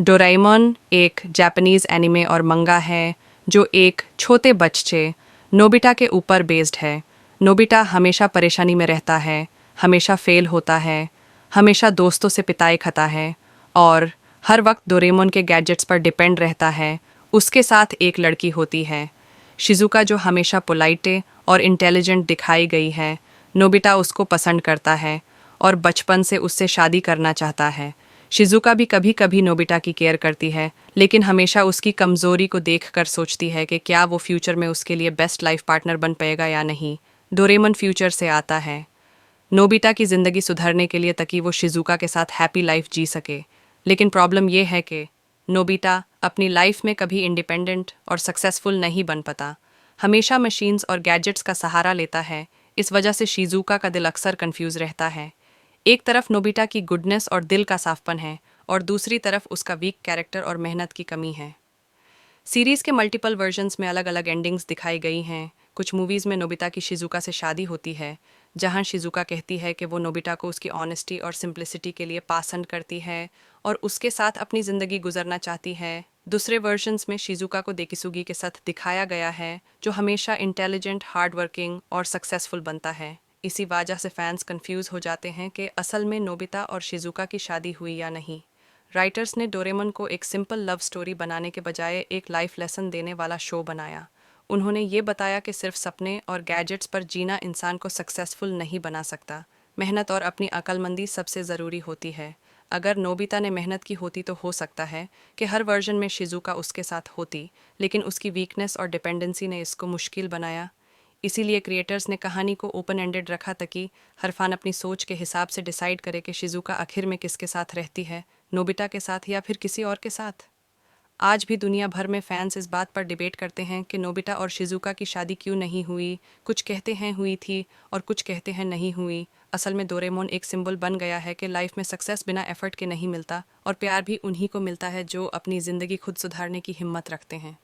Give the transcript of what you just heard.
Doraemon एक Japanese anime और मंगा है जो एक छोटे बच्चे नोबिता के ऊपर बेस्ड है। नोबिता हमेशा परेशानी में रहता है, हमेशा फेल होता है, हमेशा दोस्तों से पिटाई खाता है और हर वक्त डोरेमोन के गैजेट्स पर डिपेंड रहता है। उसके साथ एक लड़की होती है, शिजुका, जो हमेशा पोलाइटे और इंटेलिजेंट दिखाई गई है। नोबिता उसको पसंद करता है और बचपन से उससे शादी करना चाहता है। शिजुका भी कभी कभी नोबिता की केयर करती है, लेकिन हमेशा उसकी कमज़ोरी को देखकर सोचती है कि क्या वो फ्यूचर में उसके लिए बेस्ट लाइफ पार्टनर बन पाएगा या नहीं। डोरेमोन फ्यूचर से आता है नोबिता की ज़िंदगी सुधारने के लिए, ताकि वो शिजुका के साथ हैप्पी लाइफ जी सके। लेकिन प्रॉब्लम ये है कि नोबिता अपनी लाइफ में कभी इंडिपेंडेंट और सक्सेसफुल नहीं बन पाता, हमेशा मशीन्स और गैजेट्स का सहारा लेता है। इस वजह से शिजुका का दिल अक्सर कंफ्यूज रहता है। एक तरफ नोबिता की गुडनेस और दिल का साफपन है, और दूसरी तरफ उसका वीक कैरेक्टर और मेहनत की कमी है। सीरीज़ के मल्टीपल वर्जन्स में अलग अलग एंडिंग्स दिखाई गई हैं। कुछ मूवीज़ में नोबिता की शिजुका से शादी होती है, जहां शिजुका कहती है कि वो नोबिता को उसकी ऑनेस्टी और सिंप्लिसिटी के लिए पसंद करती है और उसके साथ अपनी ज़िंदगी गुजरना चाहती है। दूसरे वर्जन्स में शिजुका को देकिसुगी के साथ दिखाया गया है, जो हमेशा इंटेलिजेंट, हार्ड वर्किंग और सक्सेसफुल बनता है। इसी वजह से फैंस कंफ्यूज हो जाते हैं कि असल में नोबिता और शिजुका की शादी हुई या नहीं। राइटर्स ने डोरेमोन को एक सिंपल लव स्टोरी बनाने के बजाय एक लाइफ लेसन देने वाला शो बनाया। उन्होंने ये बताया कि सिर्फ सपने और गैजेट्स पर जीना इंसान को सक्सेसफुल नहीं बना सकता। मेहनत और अपनी अक्लमंदी सबसे ज़रूरी होती है। अगर नोबिता ने मेहनत की होती तो हो सकता है कि हर वर्जन में शिजुका उसके साथ होती, लेकिन उसकी वीकनेस और डिपेंडेंसी ने इसको मुश्किल बनाया। इसीलिए क्रिएटर्स ने कहानी को ओपन एंडेड रखा, ताकि हर फैन अपनी सोच के हिसाब से डिसाइड करे कि शिजुका आखिर में किसके साथ रहती है, नोबिता के साथ या फिर किसी और के साथ। आज भी दुनिया भर में फैंस इस बात पर डिबेट करते हैं कि नोबिता और शिजुका की शादी क्यों नहीं हुई। कुछ कहते हैं हुई थी और कुछ कहते हैं नहीं हुई। असल में डोरेमोन एक सिंबल बन गया है कि लाइफ में सक्सेस बिना एफर्ट के नहीं मिलता, और प्यार भी उन्हीं को मिलता है जो अपनी ज़िंदगी खुद सुधारने की हिम्मत रखते हैं।